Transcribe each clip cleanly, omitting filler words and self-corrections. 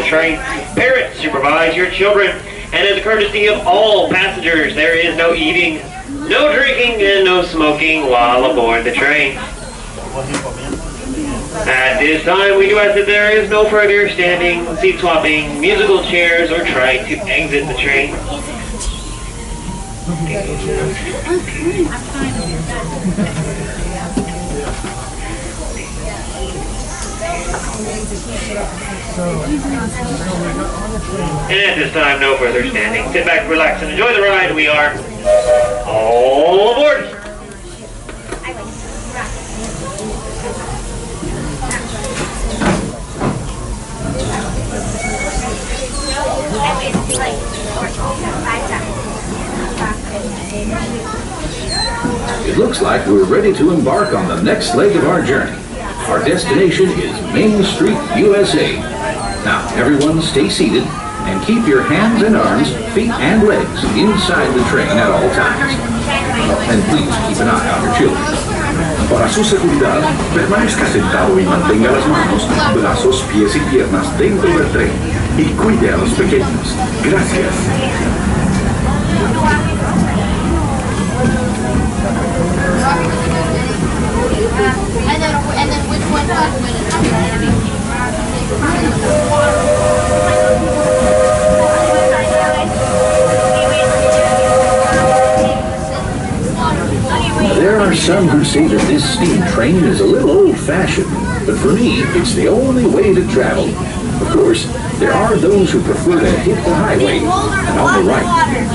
the train. Parents, supervise your children. And as a courtesy of all passengers, there is no eating, no drinking, and no smoking while aboard the train. At this time, we do ask that there is no further standing, seat swapping, musical chairs, or trying to exit the train. And at this time, no further standing. Sit back, relax, and enjoy the ride. We are all aboard. It looks like we're ready to embark on the next leg of our journey. Our destination is Main Street, USA. Now, everyone stay seated and keep your hands and arms, feet and legs inside the train at all times. And please keep an eye on your children. Para su seguridad, permanezca sentado y mantenga las manos, brazos, pies y piernas dentro del tren y cuide a los pequeños. Gracias. And then which one There are some who say that this steam train is a little old-fashioned, but for me, it's the only way to travel. Of course, there are those who prefer to hit the highway, and on the right,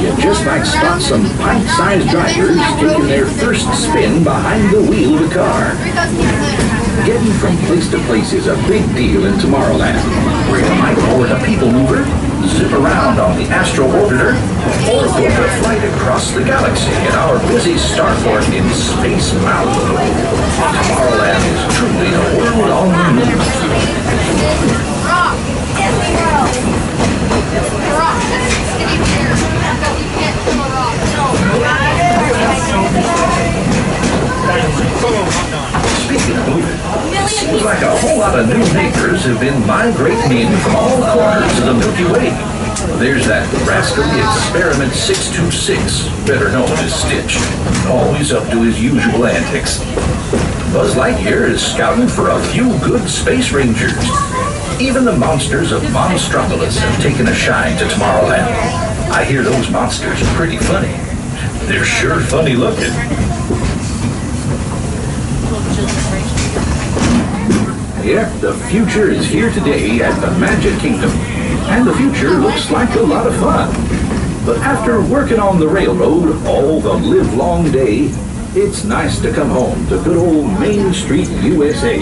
you just might spot some pint-sized drivers taking their first spin behind the wheel of a car. Getting from place to place is a big deal in Tomorrowland, where you might board a people mover, zip around on the Astro Orbiter, or book a flight across the galaxy in our busy starport in Space Mountain. Tomorrowland is truly a world on the move. Speaking of moving, it seems like a whole lot of new neighbors have been migrating in from all corners of the Milky Way. There's that rascally Experiment 626, better known as Stitch, always up to his usual antics. Buzz Lightyear is scouting for a few good space rangers. Even the monsters of Monstropolis have taken a shine to Tomorrowland. I hear those monsters are pretty funny. They're sure funny looking. Yep, the future is here today at the Magic Kingdom. And the future looks like a lot of fun. But after working on the railroad all the livelong day, it's nice to come home to good old Main Street, USA.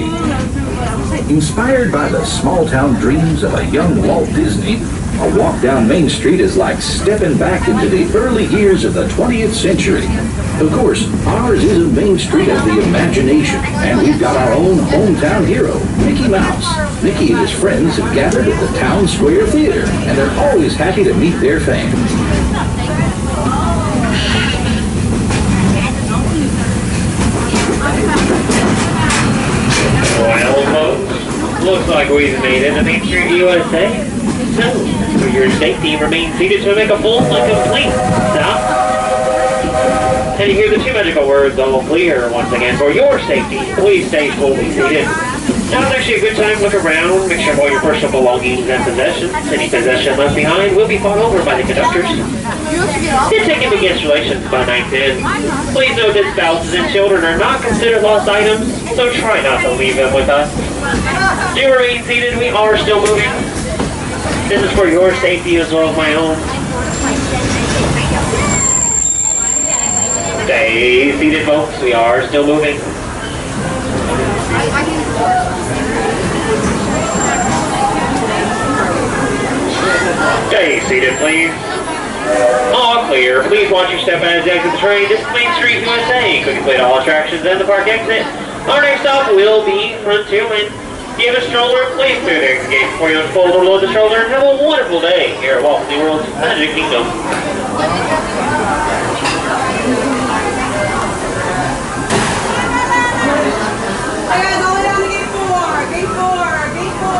Inspired by the small-town dreams of a young Walt Disney, a walk down Main Street is like stepping back into the early years of the 20th century. Of course, ours is a Main Street of the imagination, and we've got our own hometown hero, Mickey Mouse. Mickey and his friends have gathered at the Town Square Theater, and they're always happy to meet their fans. Well, folks, looks like we've made it to Main Street, USA. So, for your safety, remain seated to make a full and complete stop. And you hear the two magical words, all clear, once again. For your safety, please stay fully seated. Now it's actually a good time to look around, make sure all your personal belongings and possessions, any possession left behind, will be fought over by the conductors. Did take into consideration by 9:10. Please note that spouses and children are not considered lost items, so try not to leave them with us. Do remain seated, we are still moving. This is for your safety as well as my own. Stay seated, folks. We are still moving. Stay seated, please. All clear. Please watch your step as you exit the train. This is Main Street, USA. Quick complete all attractions and the park exit. Our next stop will be Frontierland. If you have a stroller, please clear the exit gate before you unfold or load the stroller, and have a wonderful day here at Walt Disney World's Magic Kingdom. All right, all the way down to gate 4. Gate 4. Gate 4.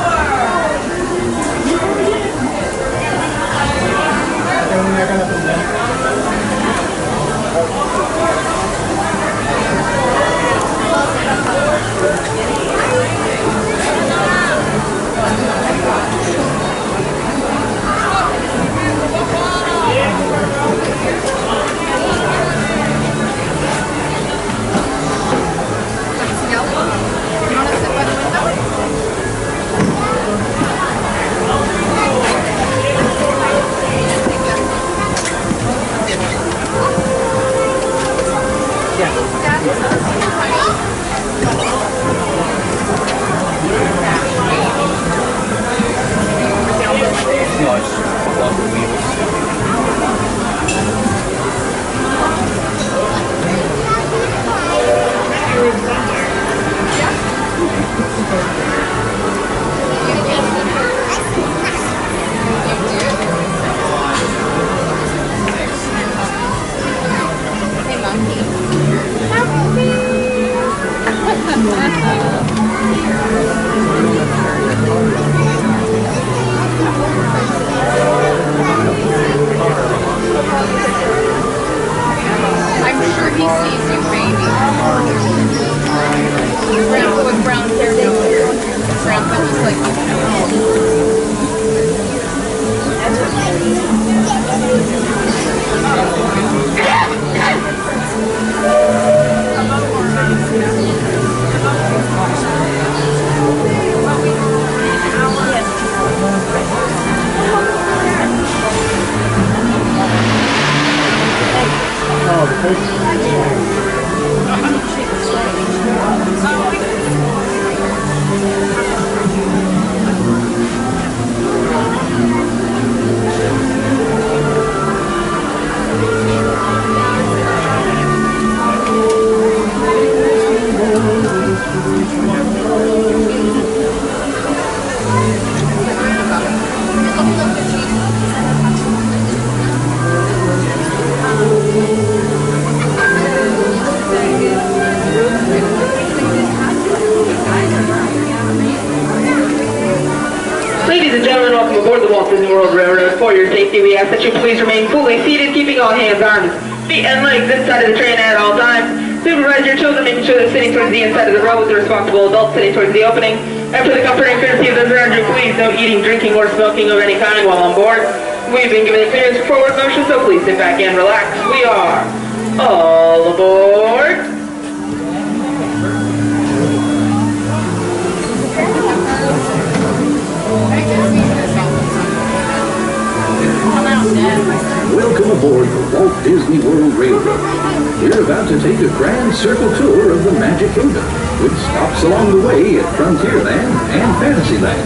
Ladies and gentlemen, welcome aboard the Walt Disney World Railroad. For your safety, we ask that you please remain fully seated, keeping all hands, arms, feet, and legs inside of the train at all times. Supervise your children, making sure they're sitting towards the inside of the row with the responsible adults sitting towards the opening. And for the comfort and courtesy of those around you, please no eating, drinking, or smoking of any kind while on board. We've been given the clearance for forward motion, so please sit back and relax. We are all aboard. Welcome aboard the Walt Disney World Railroad. We're about to take a grand circle tour of the Magic Kingdom, with stops along the way at Frontierland and Fantasyland.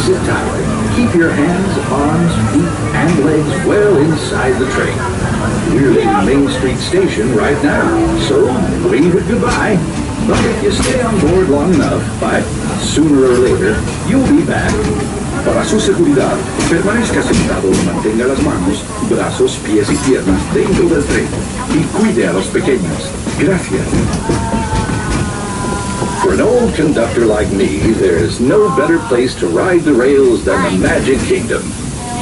Sit tight. Keep your hands, arms, feet, and legs well inside the train. We're leaving Main Street Station right now, so wave it goodbye. But if you stay on board long enough, sooner or later, you'll be back. Para su seguridad, permanezca sentado y mantenga las manos, brazos, pies y piernas dentro del tren y cuide a los pequeños. Gracias. For an old conductor like me, there's no better place to ride the rails than the Magic Kingdom.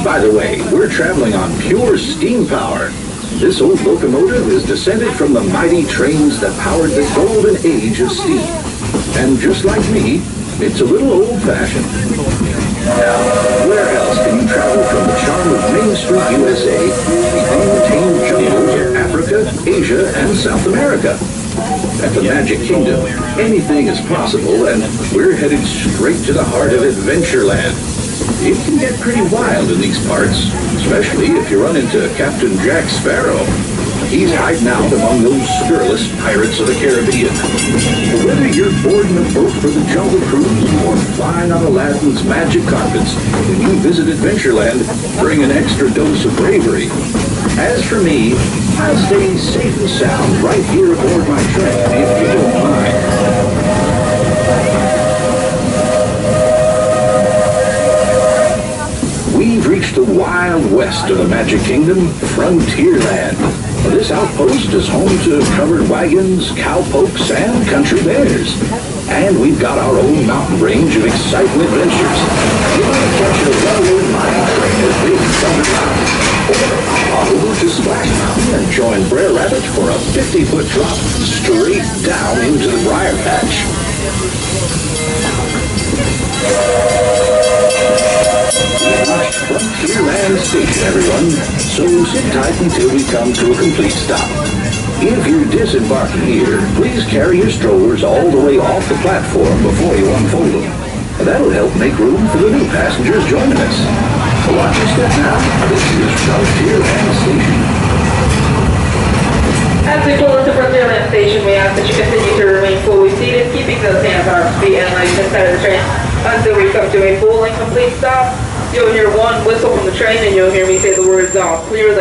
By the way, we're traveling on pure steam power. This old locomotive is descended from the mighty trains that powered the golden age of steam. And just like me, it's a little old-fashioned. Now, where else can you travel from the charm of Main Street, USA, the untamed jungles of Africa, Asia, and South America? At the Magic Kingdom, anything is possible, and we're headed straight to the heart of Adventureland. It can get pretty wild in these parts, especially if you run into Captain Jack Sparrow. He's hiding out among those scurrilous pirates of the Caribbean. But whether you're boarding a boat for the Jungle Cruise or flying on Aladdin's magic carpets, when you visit Adventureland, bring an extra dose of bravery. As for me, I'll stay safe and sound right here aboard my train, if you don't mind. We've reached the wild west of the Magic Kingdom, Frontierland. This outpost is home to covered wagons, cowpokes, and country bears. And we've got our own mountain range of exciting adventures. You might catch a runaway mine train at Big Thunder Mountain, or hop over to Splash Mountain and join Brer Rabbit for a 50-foot drop straight down into the Briar Patch. Fantasyland station, everyone, so sit tight until we come to a complete stop. If you're disembarking here, please carry your strollers all the way off the platform before you unfold them. That'll help make room for the new passengers joining us. Watch your step now. This is Frontierland Station. As we pull into Frontierland Station, we ask that you continue to remain fully seated, keeping those hands, arms, feet, and legs inside of the train until we come to a full and complete stop. You'll hear one whistle from the train, and you'll hear me say the words "all clear."